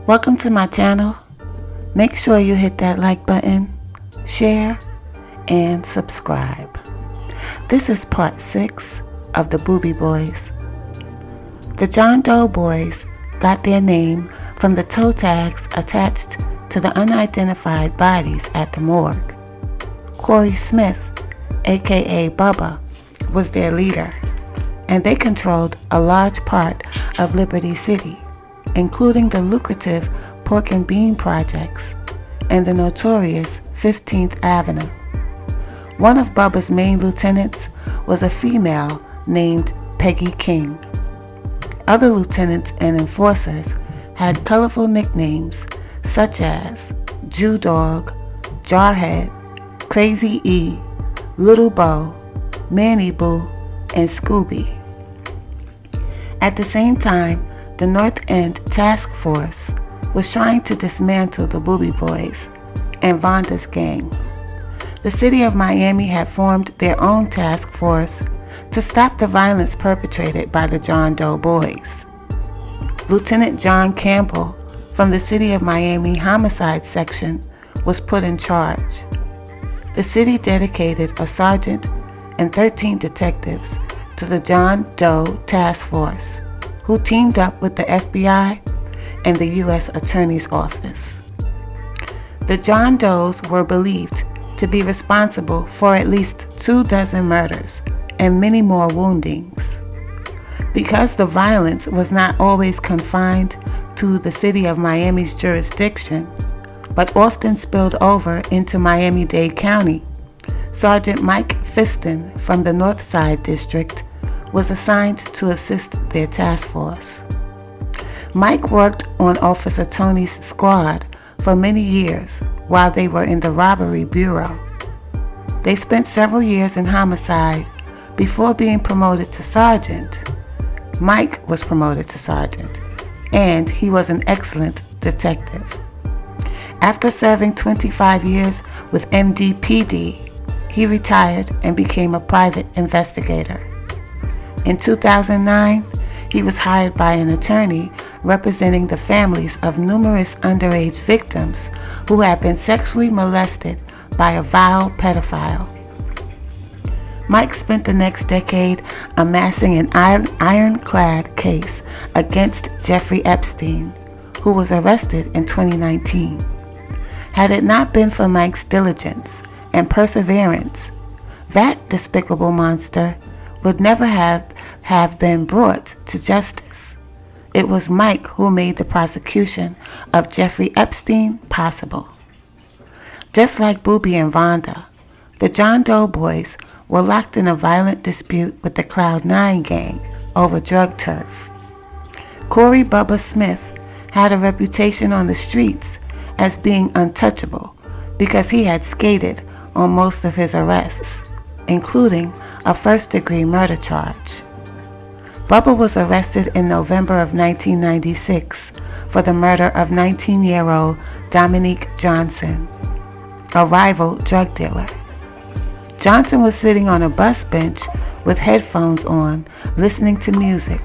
Welcome to my channel. Make sure you hit that like button, share, and subscribe. This is part 6 of the Boobie Boys. The John Doe Boys got their name from the toe tags attached to the unidentified bodies at the morgue. Corey Smith, aka Bubba, was their leader, and they controlled a large part of Liberty City, including the lucrative pork and bean projects and the notorious 15th Avenue. One of Bubba's main lieutenants was a female named Peggy King. Other lieutenants and enforcers had colorful nicknames such as Jew Dog, Jarhead, Crazy E, Little Bo, Manny Boo, and Scooby. At the same time, the North End Task Force was trying to dismantle the Boobie Boys and Vonda's gang. The city of Miami had formed their own task force to stop the violence perpetrated by the John Doe Boys. Lieutenant John Campbell from the City of Miami Homicide Section was put in charge. The city dedicated a sergeant and 13 detectives to the John Doe Task Force, who teamed up with the FBI and the U.S. Attorney's Office. The John Does were believed to be responsible for at least 24 murders and many more woundings. Because the violence was not always confined to the city of Miami's jurisdiction, but often spilled over into Miami-Dade County, Sergeant Mike Fiston from the Northside District was assigned to assist their task force. Mike worked on Officer Tony's squad for many years while they were in the Robbery Bureau. They spent several years in homicide before being promoted to sergeant. Mike was promoted to sergeant, and he was an excellent detective. After serving 25 years with MDPD, he retired and became a private investigator. In 2009, he was hired by an attorney representing the families of numerous underage victims who had been sexually molested by a vile pedophile. Mike spent the next decade amassing an ironclad case against Jeffrey Epstein, who was arrested in 2019. Had it not been for Mike's diligence and perseverance, that despicable monster would never have been brought to justice. It was Mike who made the prosecution of Jeffrey Epstein possible. Just like Boobie and Vonda, the John Doe Boys were locked in a violent dispute with the Cloud 9 gang over drug turf. Corey Bubba Smith had a reputation on the streets as being untouchable because he had skated on most of his arrests, including a first-degree murder charge. Bubba was arrested in November of 1996 for the murder of 19-year-old Dominique Johnson, a rival drug dealer. Johnson was sitting on a bus bench with headphones on, listening to music,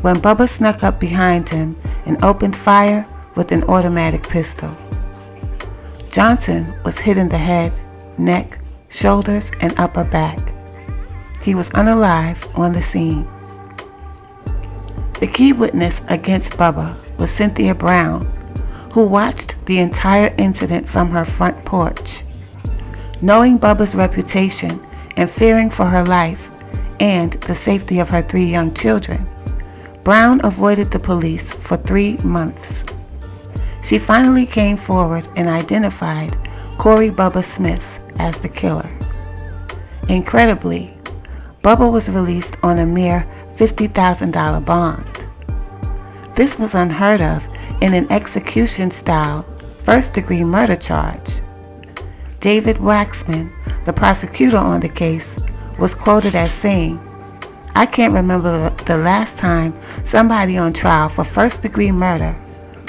when Bubba snuck up behind him and opened fire with an automatic pistol. Johnson was hit in the head, neck, shoulders, and upper back. He was unalive on the scene. The key witness against Bubba was Cynthia Brown, who watched the entire incident from her front porch. Knowing Bubba's reputation and fearing for her life and the safety of her 3 young children, Brown avoided the police for 3 months. She finally came forward and identified Corey Bubba Smith as the killer. Incredibly, Bubba was released on a mere $50,000 bond. This was unheard of in an execution-style first-degree murder charge. David Waxman, the prosecutor on the case, was quoted as saying, "I can't remember the last time somebody on trial for first-degree murder,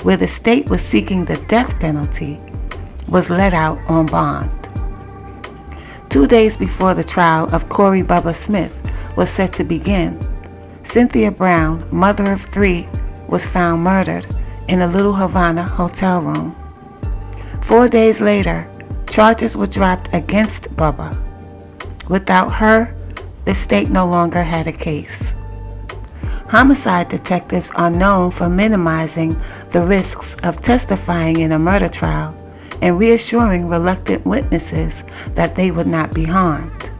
where the state was seeking the death penalty, was let out on bond." 2 days before the trial of Corey Bubba Smith was set to begin, Cynthia Brown, mother of 3, was found murdered in a Little Havana hotel room. 4 days later, charges were dropped against Bubba. Without her, the state no longer had a case. Homicide detectives are known for minimizing the risks of testifying in a murder trial and reassuring reluctant witnesses that they would not be harmed.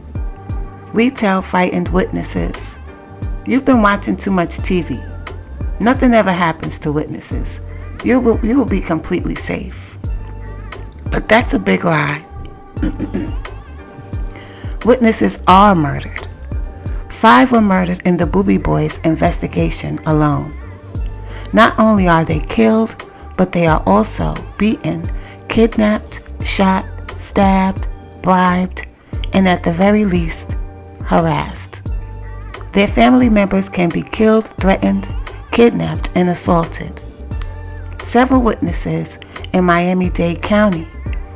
We tell frightened witnesses, "You've been watching too much TV. Nothing ever happens to witnesses. You will be completely safe." But that's a big lie. Witnesses are murdered. 5 were murdered in the Boobie Boys investigation alone. Not only are they killed, but they are also beaten, kidnapped, shot, stabbed, bribed, and at the very least, harassed. Their family members can be killed, threatened, kidnapped, and assaulted. Several witnesses in Miami-Dade County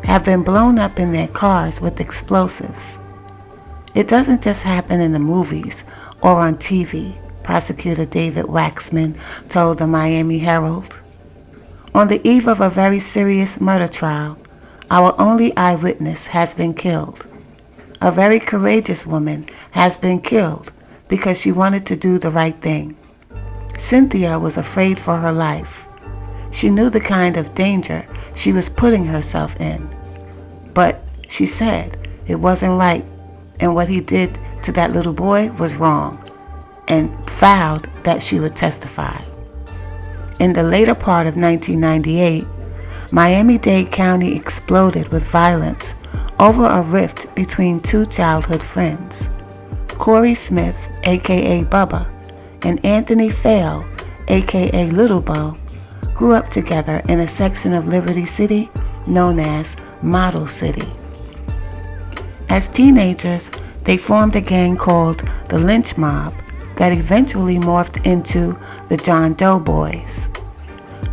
have been blown up in their cars with explosives. It doesn't just happen in the movies or on TV, Prosecutor David Waxman told the Miami Herald. On the eve of a very serious murder trial, our only eyewitness has been killed. A very courageous woman has been killed because she wanted to do the right thing. Cynthia was afraid for her life. She knew the kind of danger she was putting herself in. But she said it wasn't right, and what he did to that little boy was wrong, and vowed that she would testify. In the later part of 1998, Miami-Dade County exploded with violence over a rift between 2 childhood friends. Corey Smith, aka Bubba, and Anthony Fail, aka Little Bo, grew up together in a section of Liberty City known as Model City. As teenagers, they formed a gang called the Lynch Mob that eventually morphed into the John Doe Boys.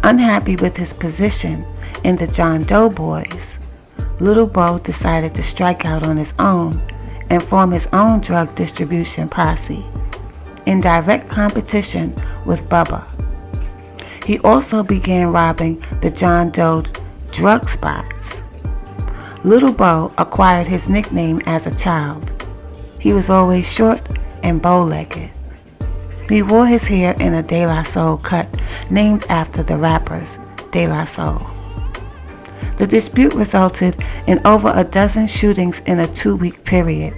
Unhappy with his position in the John Doe Boys, Little Bo decided to strike out on his own and form his own drug distribution posse, in direct competition with Bubba. He also began robbing the John Doe drug spots. Little Bo acquired his nickname as a child. He was always short and bow-legged. He wore his hair in a De La Soul cut named after the rappers De La Soul. The dispute resulted in over a dozen shootings in a 2-week period.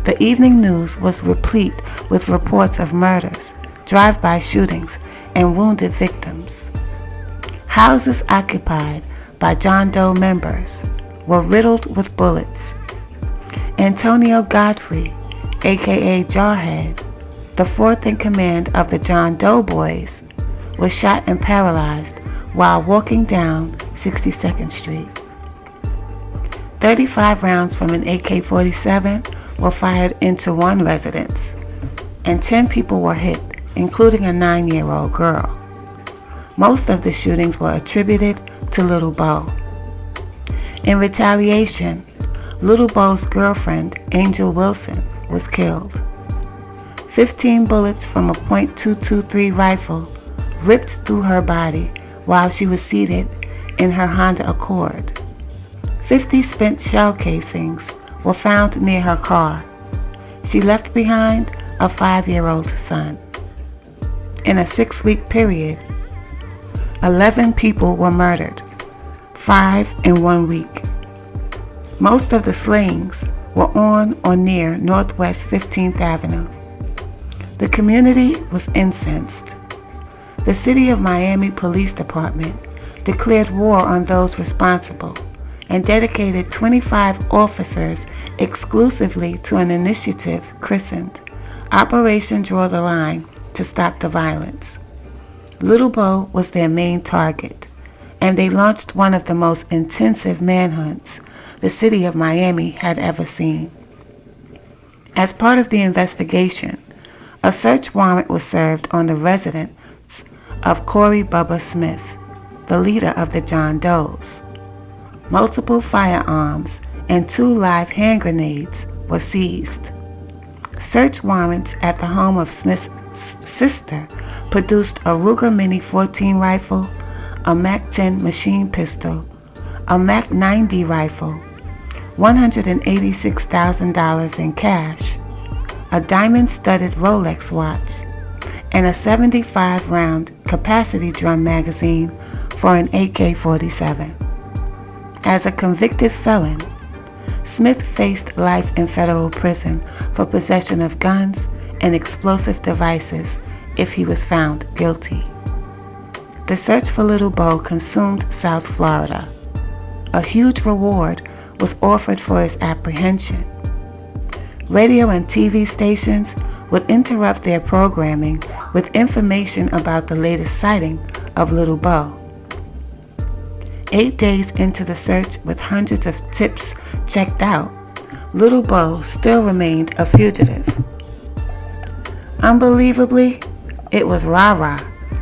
The evening news was replete with reports of murders, drive-by shootings, and wounded victims. Houses occupied by John Doe members were riddled with bullets. Antonio Godfrey, aka Jarhead, the 4th in command of the John Doe Boys, was shot and paralyzed while walking down 62nd Street. 35 rounds from an AK-47 were fired into one residence, and 10 people were hit, including a 9-year-old girl. Most of the shootings were attributed to Little Bo. In retaliation, Little Bo's girlfriend, Angel Wilson, was killed. 15 bullets from a .223 rifle ripped through her body while she was seated in her Honda Accord. 50 spent shell casings were found near her car. She left behind a 5-year-old son. In a 6-week period, 11 people were murdered, 5 in 1 week. Most of the slayings were on or near Northwest 15th Avenue. The community was incensed. The City of Miami Police Department declared war on those responsible and dedicated 25 officers exclusively to an initiative christened Operation Draw the Line to stop the violence. Little Bo was their main target, and they launched one of the most intensive manhunts the city of Miami had ever seen. As part of the investigation, a search warrant was served on the residence of Corey Bubba Smith, the leader of the John Does. Multiple firearms and 2 live hand grenades were seized. Search warrants at the home of Smith's sister produced a Ruger Mini 14 rifle, a MAC-10 machine pistol, a MAC-90 rifle, $186,000 in cash, a diamond-studded Rolex watch, and a 75-round capacity drum magazine for an AK-47. As a convicted felon, Smith faced life in federal prison for possession of guns and explosive devices if he was found guilty. The search for Little Bo consumed South Florida. A huge reward was offered for his apprehension. Radio and TV stations would interrupt their programming with information about the latest sighting of Little Bo. 8 days into the search, with hundreds of tips checked out, Little Bo still remained a fugitive. Unbelievably, it was Ra-Ra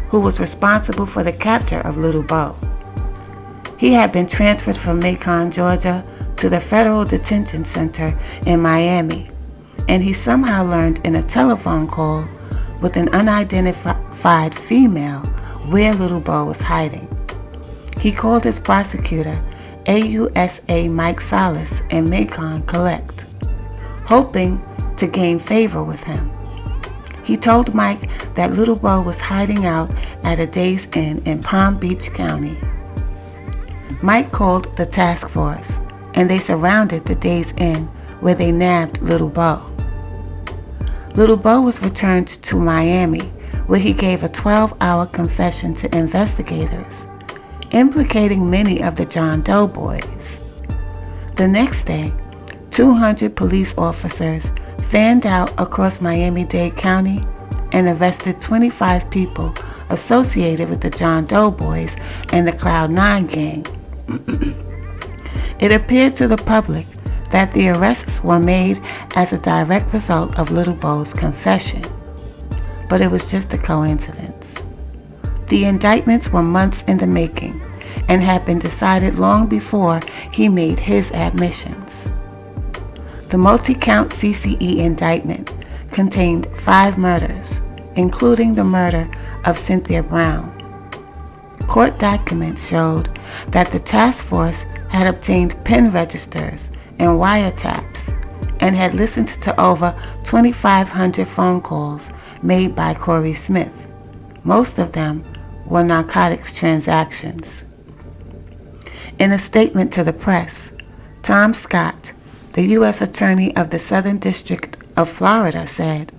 who was responsible for the capture of Little Bo. He had been transferred from Macon, Georgia, to the Federal Detention Center in Miami, and he somehow learned in a telephone call with an unidentified female where Little Bo was hiding. He called his prosecutor, AUSA Mike Salas, in Macon Collect, hoping to gain favor with him. He told Mike that Little Bo was hiding out at a Days Inn in Palm Beach County. Mike called the task force, and they surrounded the Days Inn, where they nabbed Little Bo. Little Bo was returned to Miami, where he gave a 12-hour confession to investigators, implicating many of the John Doe Boys. The next day, 200 police officers fanned out across Miami-Dade County and arrested 25 people associated with the John Doe Boys and the Cloud 9 gang. It appeared to the public that the arrests were made as a direct result of Little Bo's confession, but it was just a coincidence. The indictments were months in the making and had been decided long before he made his admissions. The multi-count CCE indictment contained 5 murders, including the murder of Cynthia Brown. Court documents showed that the task force had obtained pen registers and wiretaps and had listened to over 2,500 phone calls made by Corey Smith. Most of them were narcotics transactions. In a statement to the press, Tom Scott, the U.S. Attorney of the Southern District of Florida, said,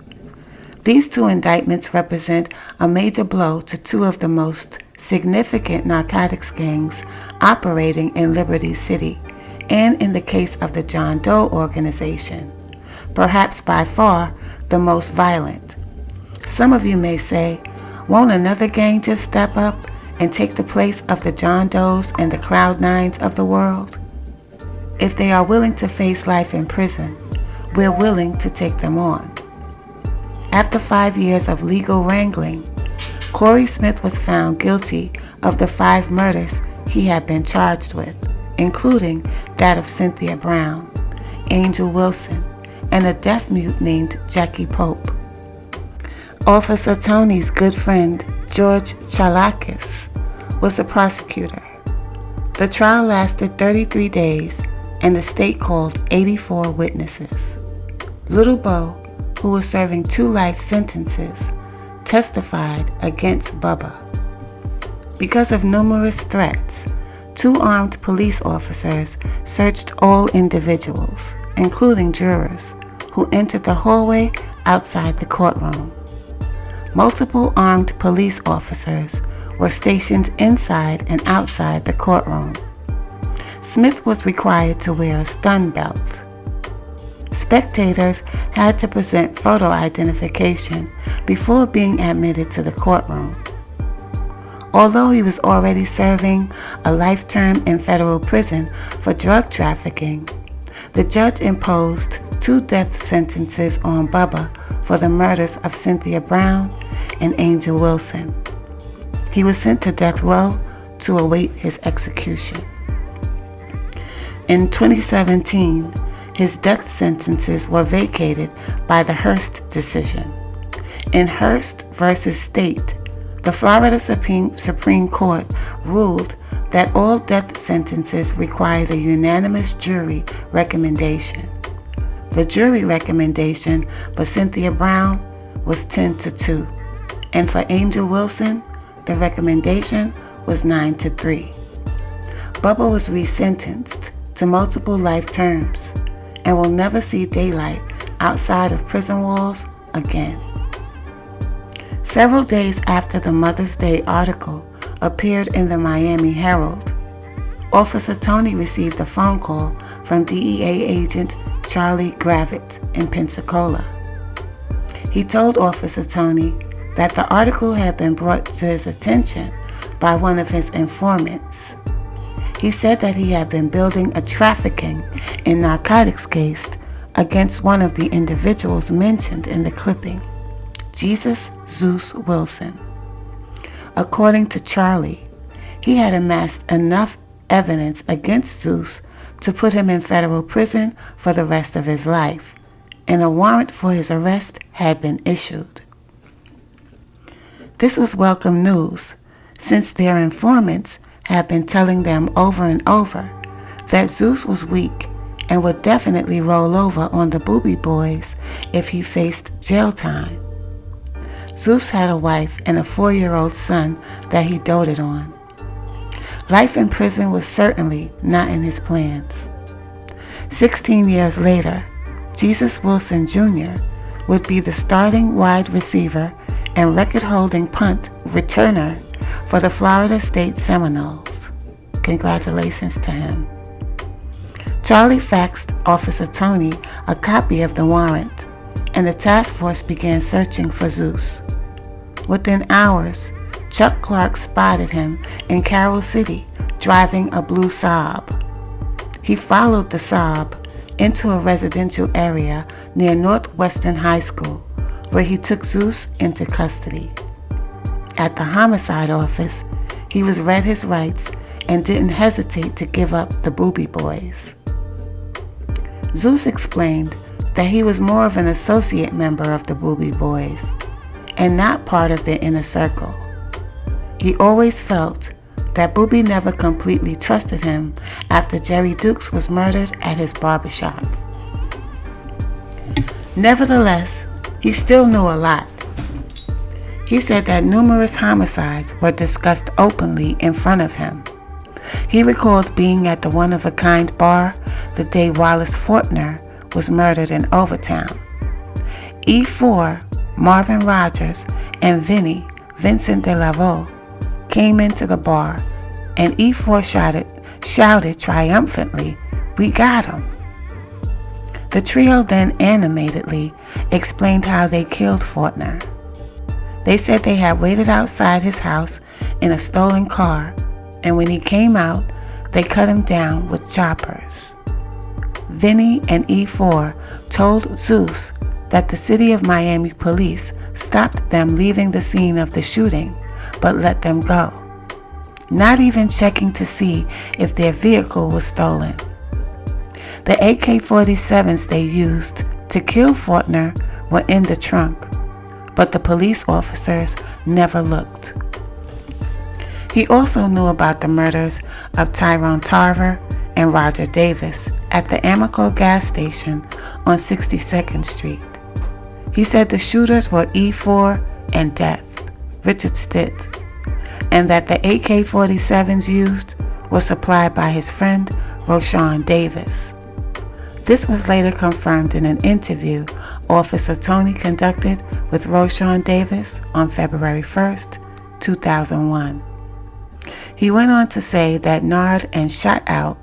"These 2 indictments represent a major blow to 2 of the most significant narcotics gangs operating in Liberty City and in the case of the John Doe organization, perhaps by far the most violent. Some of you may say, won't another gang just step up and take the place of the John Does and the Cloud 9s of the world? If they are willing to face life in prison, we're willing to take them on." After 5 years of legal wrangling, Corey Smith was found guilty of the 5 murders he had been charged with, including that of Cynthia Brown, Angel Wilson, and a deaf mute named Jackie Pope. Officer Tony's good friend, George Chalakis, was the prosecutor. The trial lasted 33 days, and the state called 84 witnesses. Little Bo, who was serving 2 life sentences, testified against Bubba. Because of numerous threats, 2 armed police officers searched all individuals, including jurors, who entered the hallway outside the courtroom. Multiple armed police officers were stationed inside and outside the courtroom. Smith was required to wear a stun belt. Spectators had to present photo identification before being admitted to the courtroom. Although he was already serving a life term in federal prison for drug trafficking, the judge imposed 2 death sentences on Bubba for the murders of Cynthia Brown and Angel Wilson. He was sent to death row to await his execution. In 2017, his death sentences were vacated by the Hearst decision. In Hearst versus State, The Florida Supreme Court ruled that all death sentences required a unanimous jury recommendation. The jury recommendation for Cynthia Brown was 10-2, and for Angel Wilson, the recommendation was 9-3. Bubba was resentenced to multiple life terms and will never see daylight outside of prison walls again. Several days after the Mother's Day article appeared in the Miami Herald, Officer Tony received a phone call from DEA agent Charlie Gravitt in Pensacola. He told Officer Tony that the article had been brought to his attention by one of his informants. He said that he had been building a trafficking in narcotics case against one of the individuals mentioned in the clipping, Jesus Zeus Wilson. According to Charlie, he had amassed enough evidence against Zeus to put him in federal prison for the rest of his life, and a warrant for his arrest had been issued. This was welcome news, since their informants had been telling them over and over that Zeus was weak and would definitely roll over on the Boobie Boys if he faced jail time. Zeus had a wife and a 4-year-old son that he doted on. Life in prison was certainly not in his plans. 16 years later, Jesus Wilson Jr. would be the starting wide receiver and record-holding punt returner for the Florida State Seminoles. Congratulations to him. Charlie faxed Officer Tony a copy of the warrant, and the task force began searching for Zeus. Within hours, Chuck Clark spotted him in Carroll City driving a blue Saab. He followed the Saab into a residential area near Northwestern High School, where he took Zeus into custody. At the homicide office, he was read his rights and didn't hesitate to give up the Boobie Boys. Zeus explained that he was more of an associate member of the Boobie Boys and not part of their inner circle. He always felt that Boobie never completely trusted him after Jerry Dukes was murdered at his barbershop. Nevertheless, he still knew a lot. He said that numerous homicides were discussed openly in front of him. He recalled being at the one-of-a-kind bar the day Wallace Fortner was murdered in Overtown. E4, Marvin Rogers, and Vinnie, Vincent de Lavaux, came into the bar, and E4 shouted triumphantly, "We got him." The trio then animatedly explained how they killed Fortner. They said they had waited outside his house in a stolen car, and when he came out, they cut him down with choppers. Vinnie and E4 told Zeus that the city of Miami police stopped them leaving the scene of the shooting, but let them go, not even checking to see if their vehicle was stolen. The AK-47s they used to kill Fortner were in the trunk, but the police officers never looked. He also knew about the murders of Tyrone Tarver and Roger Davis at the Amoco gas station on 62nd Street. He said the shooters were E4 and Death, Richard Stitt, and that the AK-47s used were supplied by his friend Roshan Davis. This was later confirmed in an interview Officer Tony conducted with Roshan Davis on February 1st, 2001. He went on to say that Nard and Shot Out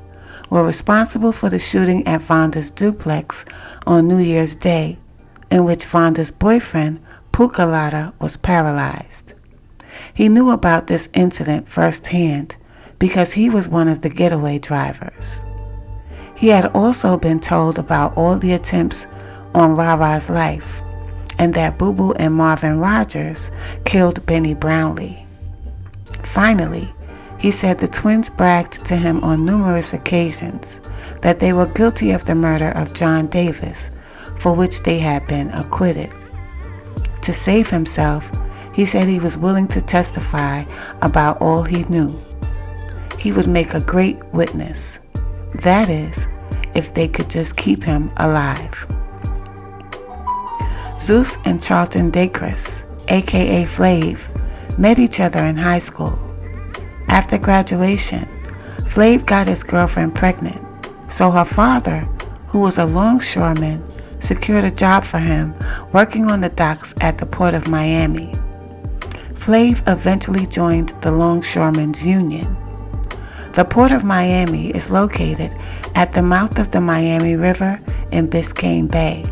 were responsible for the shooting at Vonda's duplex on New Year's Day, in which Vonda's boyfriend, Pukalata, was paralyzed. He knew about this incident firsthand because he was one of the getaway drivers. He had also been told about all the attempts on Rara's life, and that Boo Boo and Marvin Rogers killed Benny Brownlee. Finally, he said the twins bragged to him on numerous occasions that they were guilty of the murder of John Davis, for which they had been acquitted. To save himself, he said he was willing to testify about all he knew. He would make a great witness. That is, if they could just keep him alive. Zeus and Charlton Dacres, aka Flav, met each other in high school. After graduation, Flav got his girlfriend pregnant, so her father, who was a longshoreman, secured a job for him working on the docks at the Port of Miami. Flav eventually joined the Longshoremen's Union. The Port of Miami is located at the mouth of the Miami River in Biscayne Bay.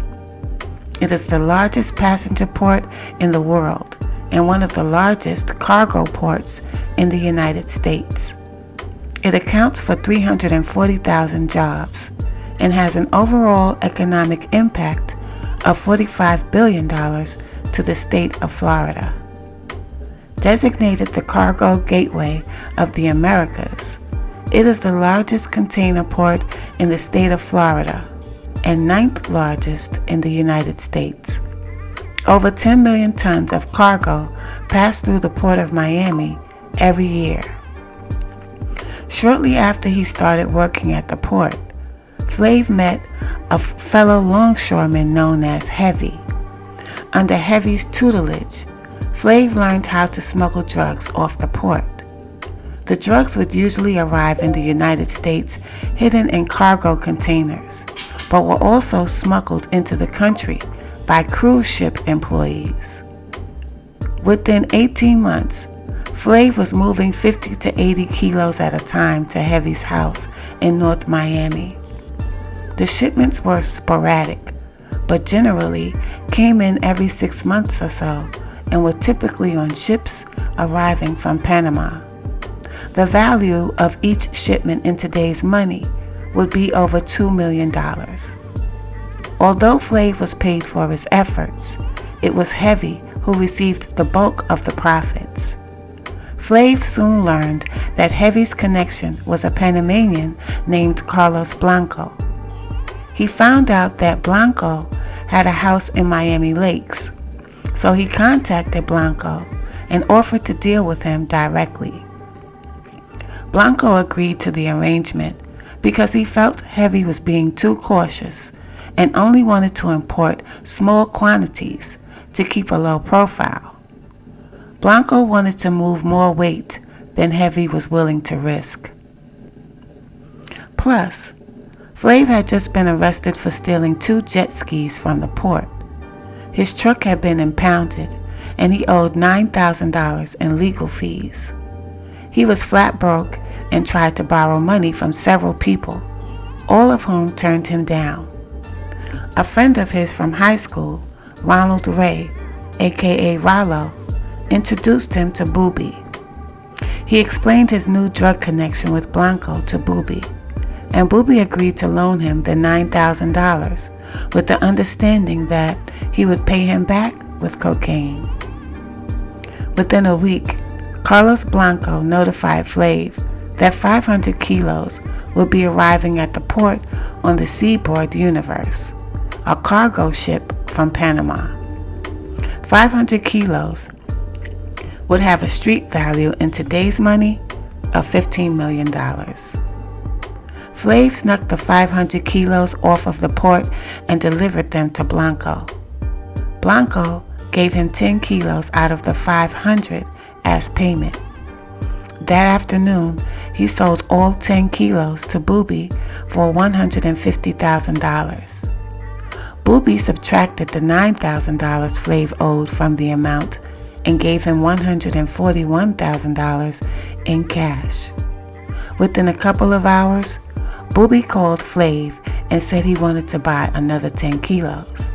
It is the largest passenger port in the world and one of the largest cargo ports in the United States. It accounts for 340,000 jobs and has an overall economic impact of $45 billion to the state of Florida. Designated the cargo gateway of the Americas, it is the largest container port in the state of Florida and 9th largest in the United States. Over 10 million tons of cargo pass through the Port of Miami every year. Shortly after he started working at the port, Flav met a fellow longshoreman known as Heavy. Under Heavy's tutelage, Flav learned how to smuggle drugs off the port. The drugs would usually arrive in the United States hidden in cargo containers, but were also smuggled into the country by cruise ship employees. Within 18 months, Flav was moving 50 to 80 kilos at a time to Heavy's house in North Miami. The shipments were sporadic, but generally came in every 6 months or so and were typically on ships arriving from Panama. The value of each shipment in today's money would be over $2 million. Although Flav was paid for his efforts, it was Heavy who received the bulk of the profits. Flav soon learned that Heavy's connection was a Panamanian named Carlos Blanco. He found out that Blanco had a house in Miami Lakes, so he contacted Blanco and offered to deal with him directly. Blanco agreed to the arrangement because he felt Heavy was being too cautious and only wanted to import small quantities to keep a low profile. Blanco wanted to move more weight than Heavy was willing to risk. Plus, Flav had just been arrested for stealing 2 jet skis from the port. His truck had been impounded and he owed $9,000 in legal fees. He was flat broke and tried to borrow money from several people, all of whom turned him down. A friend of his from high school, Ronald Ray, aka Rollo, introduced him to Boobie. He explained his new drug connection with Blanco to Boobie, and Boobie agreed to loan him the $9,000 with the understanding that he would pay him back with cocaine. Within a week, Carlos Blanco notified Flav that 500 kilos would be arriving at the port on the Seaboard Universe, a cargo ship from Panama. 500 kilos would have a street value in today's money of $15 million. Flav snuck the 500 kilos off of the port and delivered them to Blanco. Blanco gave him 10 kilos out of the 500 as payment. That afternoon, he sold all 10 kilos to Boobie for $150,000. Boobie subtracted the $9,000 Flav owed from the amount and gave him $141,000 in cash. Within a couple of hours, Boobie called Flav and said he wanted to buy another 10 kilos.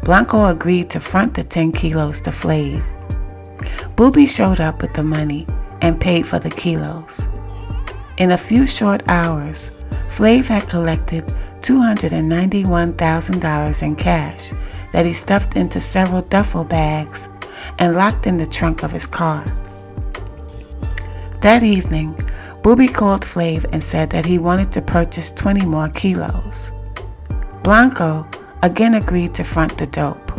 Blanco agreed to front the 10 kilos to Flav. Boobie showed up with the money and paid for the kilos. In a few short hours, Flav had collected $291,000 in cash that he stuffed into several duffel bags and locked in the trunk of his car. That evening, Boobie called Flav and said that he wanted to purchase 20 more kilos. Blanco again agreed to front the dope.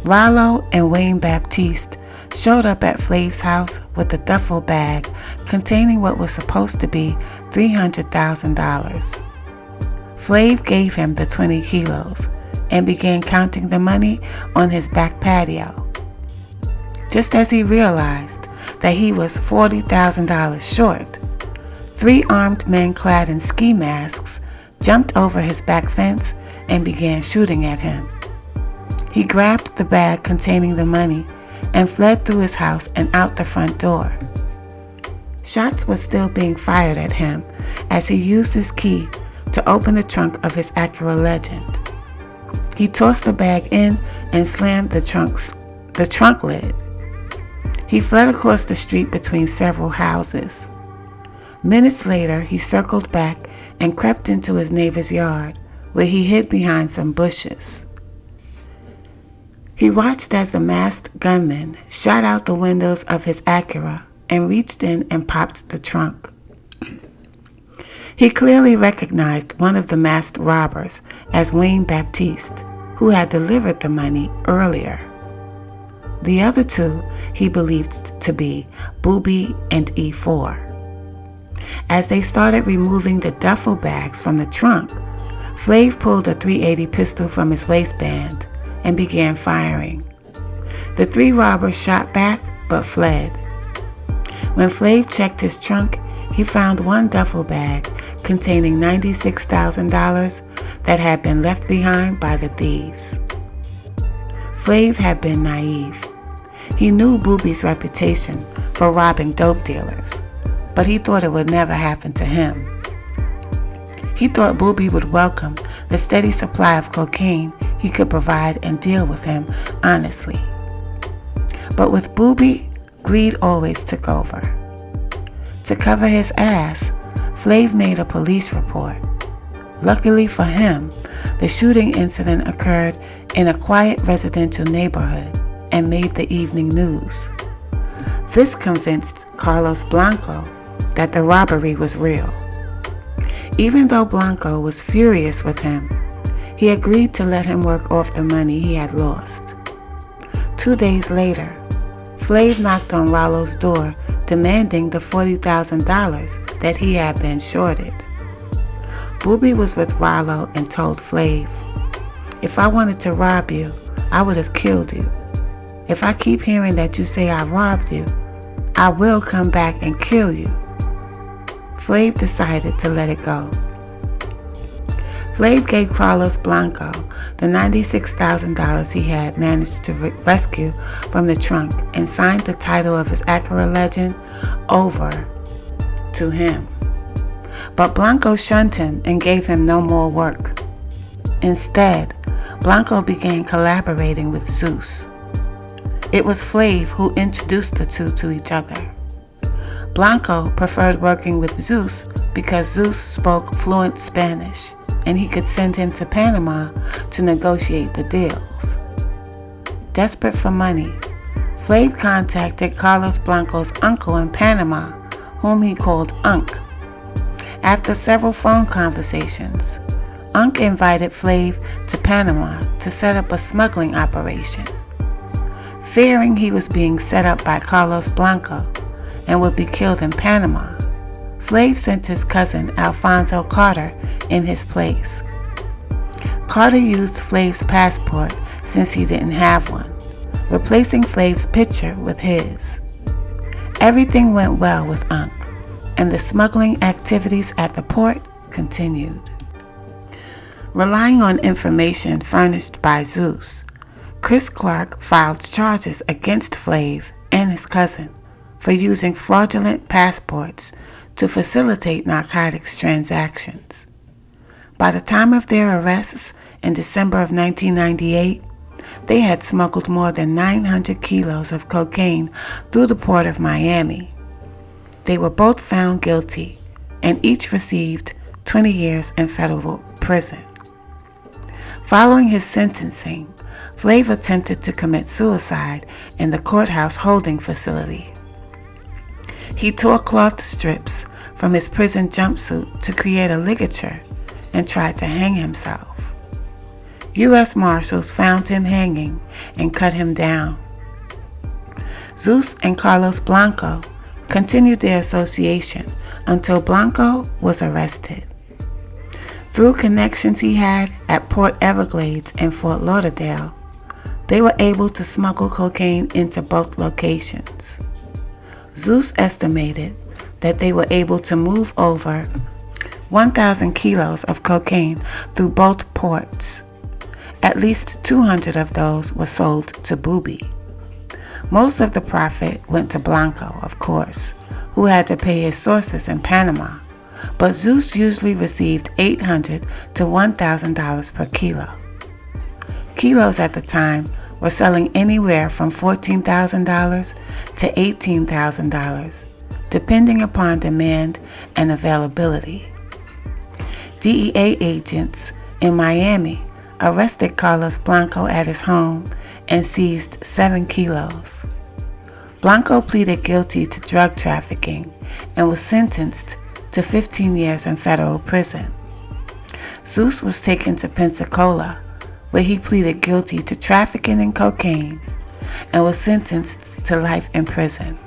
Rollo and Wayne Baptiste showed up at Flav's house with a duffel bag containing what was supposed to be $300,000. Flav gave him the 20 kilos and began counting the money on his back patio. Just as he realized that he was $40,000 short, 3 armed men clad in ski masks jumped over his back fence and began shooting at him. He grabbed the bag containing the money and fled through his house and out the front door. Shots were still being fired at him as he used his key to open the trunk of his Acura Legend. He tossed the bag in and slammed the trunk lid. He fled across the street between several houses. Minutes later, he circled back and crept into his neighbor's yard, where he hid behind some bushes. He watched as the masked gunman shot out the windows of his Acura and reached in and popped the trunk. He clearly recognized one of the masked robbers as Wayne Baptiste, who had delivered the money earlier. The other 2 he believed to be Boobie and E4. As they started removing the duffel bags from the trunk, Flav pulled a .380 pistol from his waistband and began firing. The 3 robbers shot back but fled. When Flav checked his trunk, he found one duffel bag containing $96,000 that had been left behind by the thieves. Flav had been naive. He knew Boobie's reputation for robbing dope dealers, but he thought it would never happen to him. He thought Boobie would welcome the steady supply of cocaine he could provide and deal with him honestly. But with Boobie, greed always took over. To cover his ass, Flav made a police report. Luckily for him, the shooting incident occurred in a quiet residential neighborhood and made the evening news. This convinced Carlos Blanco that the robbery was real. Even though Blanco was furious with him, he agreed to let him work off the money he had lost. 2 days later, Flav knocked on Rollo's door demanding the $40,000 that he had been shorted. Boobie was with Rollo and told Flav, "If I wanted to rob you, I would have killed you. If I keep hearing that you say I robbed you, I will come back and kill you." Flav decided to let it go. Flav gave Carlos Blanco the $96,000 he had managed to rescue from the trunk and signed the title of his Acura Legend over to him. But Blanco shunned him and gave him no more work. Instead, Blanco began collaborating with Zeus. It was Flav who introduced the 2 to each other. Blanco preferred working with Zeus because Zeus spoke fluent Spanish, and he could send him to Panama to negotiate the deals. Desperate for money, Flav contacted Carlos Blanco's uncle in Panama, whom he called Unc. After several phone conversations, Unc invited Flav to Panama to set up a smuggling operation. Fearing he was being set up by Carlos Blanco and would be killed in Panama, Flav sent his cousin Alfonso Carter in his place. Carter used Flav's passport since he didn't have one, replacing Flav's picture with his. Everything went well with Unc, and the smuggling activities at the port continued. Relying on information furnished by Zeus, Chris Clark filed charges against Flav and his cousin for using fraudulent passports to facilitate narcotics transactions. By the time of their arrests in December of 1998, they had smuggled more than 900 kilos of cocaine through the port of Miami. They were both found guilty and each received 20 years in federal prison. Following his sentencing, Flav attempted to commit suicide in the courthouse holding facility. He tore cloth strips from his prison jumpsuit to create a ligature and tried to hang himself. U.S. Marshals found him hanging and cut him down. Zeus and Carlos Blanco continued their association until Blanco was arrested. Through connections he had at Port Everglades and Fort Lauderdale, they were able to smuggle cocaine into both locations. Zeus estimated that they were able to move over 1,000 kilos of cocaine through both ports. At least 200 of those were sold to Boobie. Most of the profit went to Blanco, of course, who had to pay his sources in Panama, but Zeus usually received $800 to $1,000 per kilo. Kilos at the time were selling anywhere from $14,000 to $18,000, depending upon demand and availability. DEA agents in Miami arrested Carlos Blanco at his home and seized 7 kilos. Blanco pleaded guilty to drug trafficking and was sentenced to 15 years in federal prison. Zeus was taken to Pensacola, where he pleaded guilty to trafficking in cocaine and was sentenced to life in prison.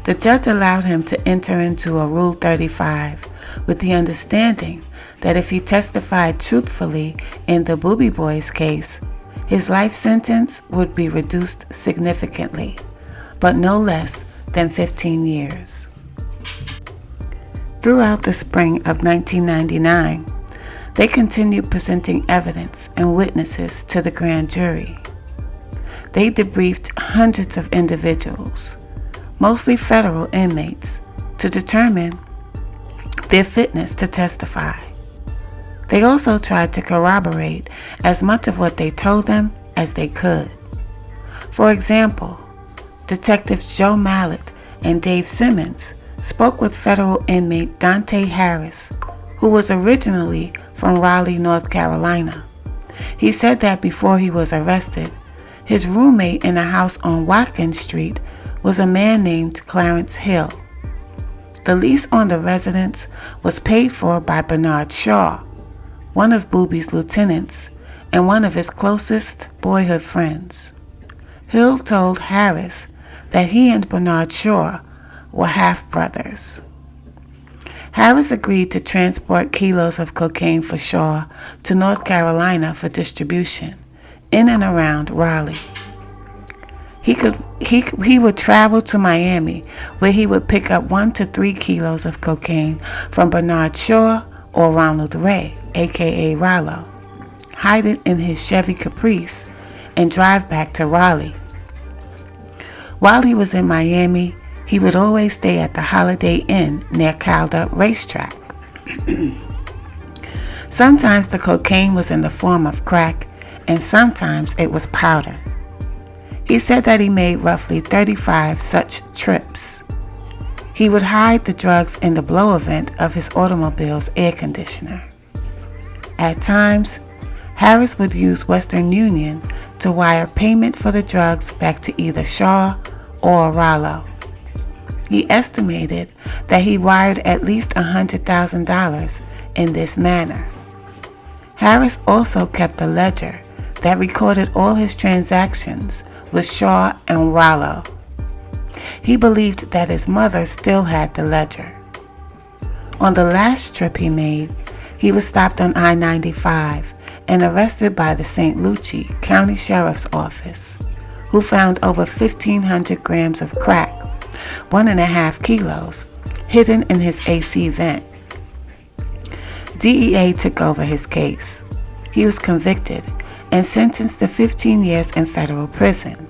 The judge allowed him to enter into a Rule 35 with the understanding that if he testified truthfully in the Boobie Boys case, his life sentence would be reduced significantly, but no less than 15 years. Throughout the spring of 1999, they continued presenting evidence and witnesses to the grand jury. They debriefed hundreds of individuals, mostly federal inmates, to determine their fitness to testify. They also tried to corroborate as much of what they told them as they could. For example, Detectives Joe Mallett and Dave Simmons spoke with federal inmate Dante Harris, who was originally from Raleigh, North Carolina. He said that before he was arrested, his roommate in a house on Watkins Street was a man named Clarence Hill. The lease on the residence was paid for by Bernard Shaw, one of Boobie's lieutenants and one of his closest boyhood friends. Hill told Harris that he and Bernard Shaw were half-brothers. Harris agreed to transport kilos of cocaine for Shaw to North Carolina for distribution in and around Raleigh. He would travel to Miami, where he would pick up 1 to 3 kilos of cocaine from Bernard Shaw or Ronald Ray, aka Rollo, hide it in his Chevy Caprice, and drive back to Raleigh. While he was in Miami, he would always stay at the Holiday Inn near Calder Racetrack. Sometimes the cocaine was in the form of crack, and sometimes it was powder. He said that he made roughly 35 such trips. He would hide the drugs in the blower vent of his automobile's air conditioner. At times, Harris would use Western Union to wire payment for the drugs back to either Shaw or Rollo. He estimated that he wired at least $100,000 in this manner. Harris also kept a ledger that recorded all his transactions with Shaw and Rollo. He believed that his mother still had the ledger. On the last trip he made, he was stopped on I-95 and arrested by the St. Lucie County Sheriff's Office, who found over 1,500 grams of crack, 1.5 kilos, hidden in his AC vent. DEA took over his case. He was convicted and sentenced to 15 years in federal prison.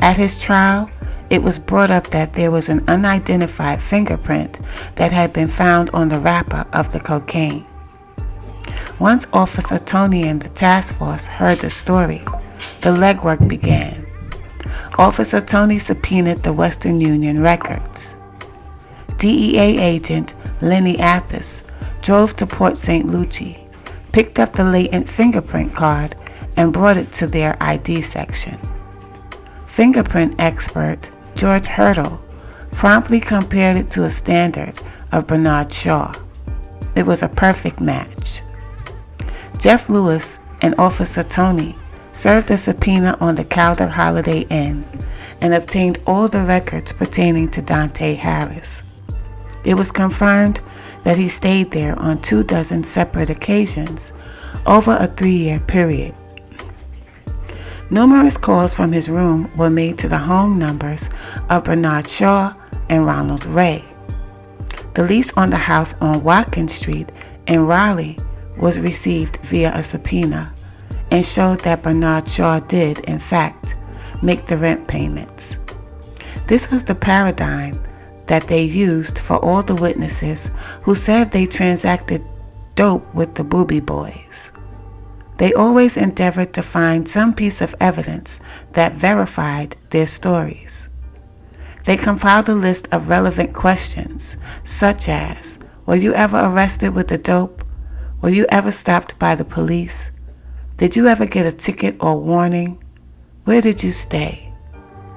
At his trial, it was brought up that there was an unidentified fingerprint that had been found on the wrapper of the cocaine. Once Officer Tony and the task force heard the story, the legwork began. Officer Tony subpoenaed the Western Union records. DEA agent Lenny Athos drove to Port St. Lucie, picked up the latent fingerprint card, and brought it to their ID section. Fingerprint expert George Hurdle promptly compared it to a standard of Bernard Shaw. It was a perfect match. Jeff Lewis and Officer Tony served a subpoena on the Calder Holiday Inn and obtained all the records pertaining to Dante Harris. It was confirmed that he stayed there on 24 separate occasions over a 3-year period. Numerous calls from his room were made to the home numbers of Bernard Shaw and Ronald Ray. The lease on the house on Watkins Street in Raleigh was received via a subpoena and showed that Bernard Shaw did, in fact, make the rent payments. This was the paradigm that they used for all the witnesses who said they transacted dope with the Boobie Boys. They always endeavored to find some piece of evidence that verified their stories. They compiled a list of relevant questions, such as, were you ever arrested with the dope? Were you ever stopped by the police? Did you ever get a ticket or warning? Where did you stay?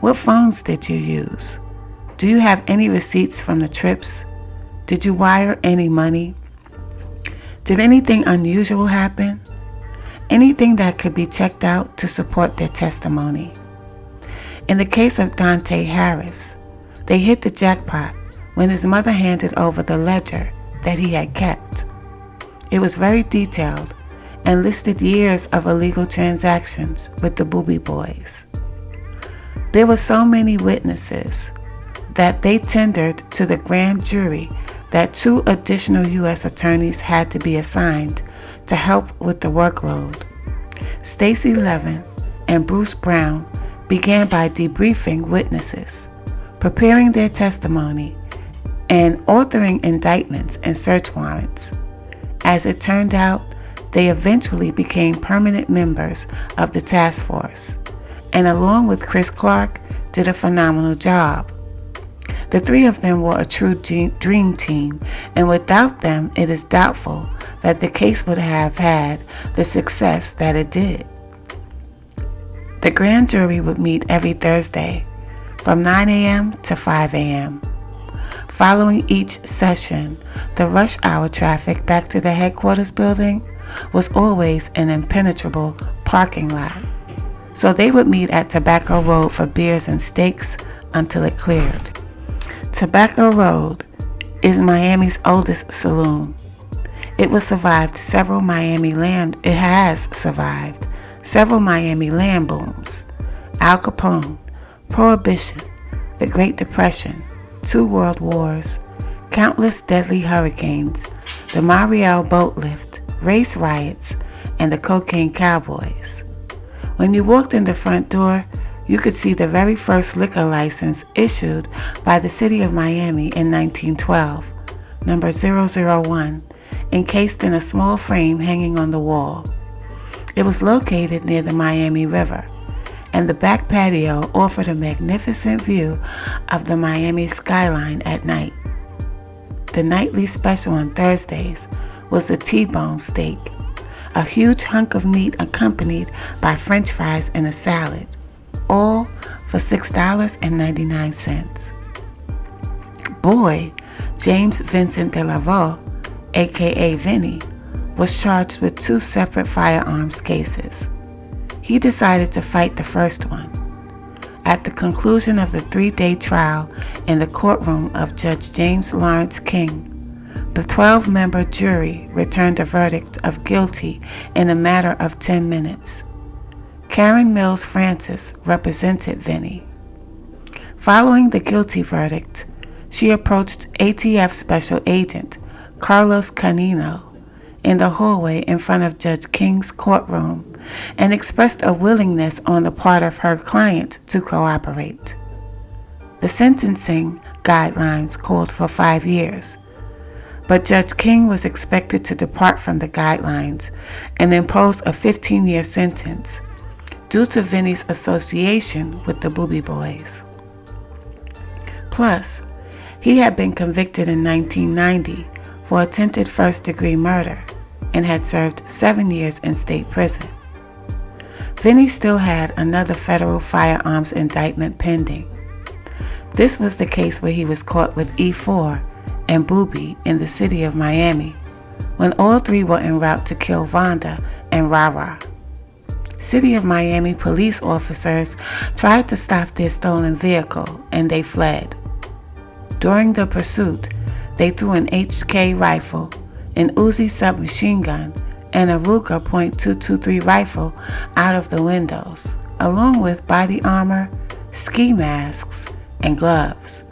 What phones did you use? Do you have any receipts from the trips? Did you wire any money? Did anything unusual happen? Anything that could be checked out to support their testimony. In the case of Dante Harris, they hit the jackpot when his mother handed over the ledger that he had kept. It was very detailed and listed years of illegal transactions with the Boobie Boys. There were so many witnesses that they tendered to the grand jury that 2 additional U.S. attorneys had to be assigned to help with the workload. Stacey Levin and Bruce Brown began by debriefing witnesses, preparing their testimony, and authoring indictments and search warrants. As it turned out, they eventually became permanent members of the task force, and along with Chris Clark, did a phenomenal job. The 3 of them were a true dream team, and without them, it is doubtful that the case would have had the success that it did. The grand jury would meet every Thursday from 9 a.m. to 5 a.m. Following each session, the rush hour traffic back to the headquarters building was always an impenetrable parking lot, so they would meet at Tobacco Road for beers and steaks until it cleared. Tobacco Road is Miami's oldest saloon. It has survived several Miami land booms, Al Capone, Prohibition, the Great Depression, 2 World Wars, countless deadly hurricanes, the Mariel boat lift, race riots, and the cocaine cowboys. When you walked in the front door, you could see the very first liquor license issued by the city of Miami in 1912, number 001, encased in a small frame hanging on the wall. It was located near the Miami River, and the back patio offered a magnificent view of the Miami skyline at night. The nightly special on Thursdays was the T-bone steak, a huge hunk of meat accompanied by French fries and a salad, all for $6.99. Boy, James Vincent de Laveau, aka Vinnie, was charged with 2 separate firearms cases. He decided to fight the first one. At the conclusion of the 3-day trial in the courtroom of Judge James Lawrence King, the 12-member jury returned a verdict of guilty in a matter of 10 minutes. Karen Mills Francis represented Vinnie. Following the guilty verdict, she approached ATF Special Agent Carlos Canino in the hallway in front of Judge King's courtroom and expressed a willingness on the part of her client to cooperate. The sentencing guidelines called for 5 years, but Judge King was expected to depart from the guidelines and impose a 15-year sentence due to Vinnie's association with the Boobie Boys. Plus, he had been convicted in 1990 for attempted first-degree murder and had served 7 years in state prison. Vinnie still had another federal firearms indictment pending. This was the case where he was caught with E4 and Boobie in the city of Miami when all three were en route to kill Vonda and Rara. City of Miami police officers tried to stop their stolen vehicle and they fled. During the pursuit, they threw an HK rifle, an Uzi submachine gun, and a Ruger .223 rifle out of the windows, along with body armor, ski masks, and gloves.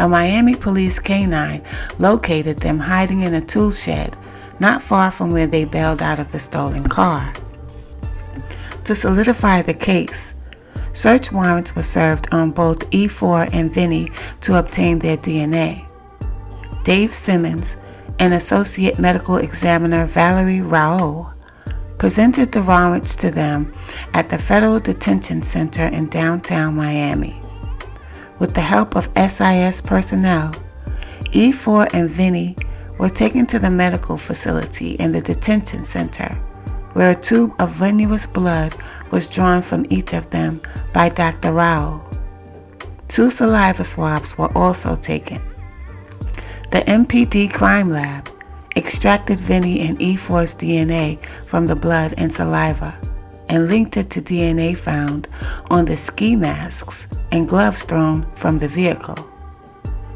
A Miami police canine located them hiding in a tool shed not far from where they bailed out of the stolen car. To solidify the case, search warrants were served on both E4 and Vinnie to obtain their DNA. Dave Simmons and Associate Medical Examiner Valerie Rao presented the warrants to them at the Federal Detention Center in downtown Miami. With the help of SIS personnel, E4 and Vinnie were taken to the medical facility in the detention center, where a tube of venous blood was drawn from each of them by Dr. Rao. 2 saliva swabs were also taken. The MPD crime lab extracted Vinnie and E4's DNA from the blood and saliva and linked it to DNA found on the ski masks and gloves thrown from the vehicle.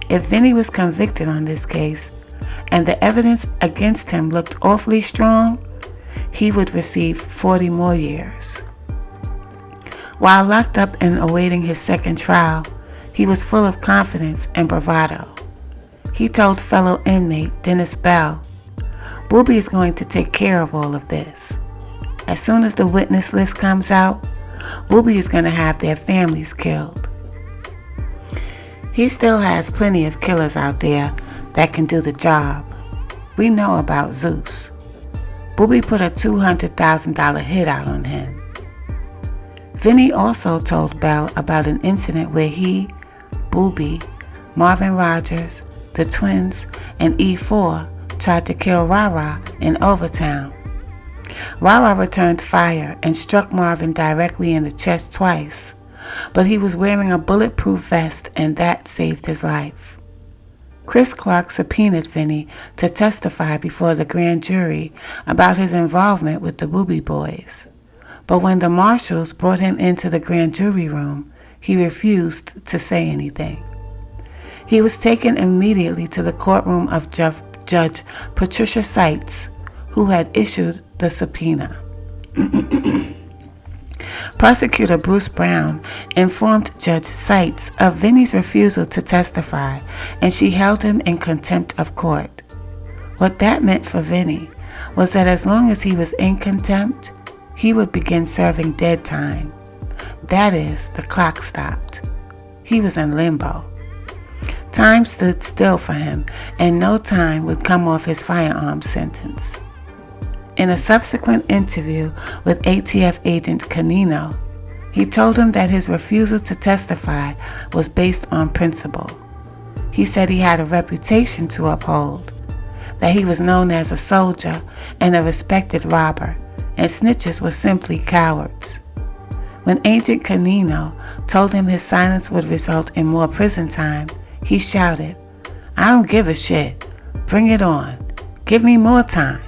If Vinnie was convicted on this case, and the evidence against him looked awfully strong, he would receive 40 more years. While locked up and awaiting his second trial, he was full of confidence and bravado. He told fellow inmate Dennis Bell, "Boobie is going to take care of all of this. As soon as the witness list comes out, Boobie is going to have their families killed." He still has plenty of killers out there that can do the job. We know about Zeus. Boobie put a $200,000 hit out on him. Vinnie also told Bell about an incident where he, Boobie, Marvin Rogers, the twins, and E4 tried to kill Rara in Overtown. Rara returned fire and struck Marvin directly in the chest twice, but he was wearing a bulletproof vest and that saved his life. Chris Clark subpoenaed Vinnie to testify before the grand jury about his involvement with the Boobie Boys, but when the marshals brought him into the grand jury room, he refused to say anything. He was taken immediately to the courtroom of Judge Patricia Seitz, who had issued the subpoena. Prosecutor Bruce Brown informed Judge Seitz of Vinnie's refusal to testify, and she held him in contempt of court. What that meant for Vinnie was that as long as he was in contempt, he would begin serving dead time. That is, the clock stopped. He was in limbo. Time stood still for him, and no time would come off his firearms sentence. In a subsequent interview with ATF agent Canino, he told him that his refusal to testify was based on principle. He said he had a reputation to uphold, that he was known as a soldier and a respected robber, and snitches were simply cowards. When Agent Canino told him his silence would result in more prison time, he shouted, "I don't give a shit. Bring it on. Give me more time."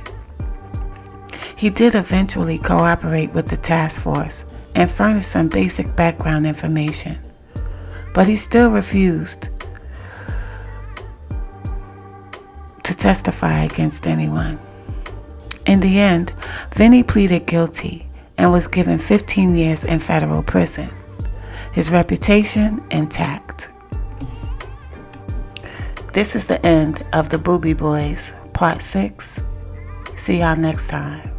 He did eventually cooperate with the task force and furnish some basic background information, but he still refused to testify against anyone. In the end, Vinnie pleaded guilty and was given 15 years in federal prison, his reputation intact. This is the end of the Boobie Boys, Part 6. See y'all next time.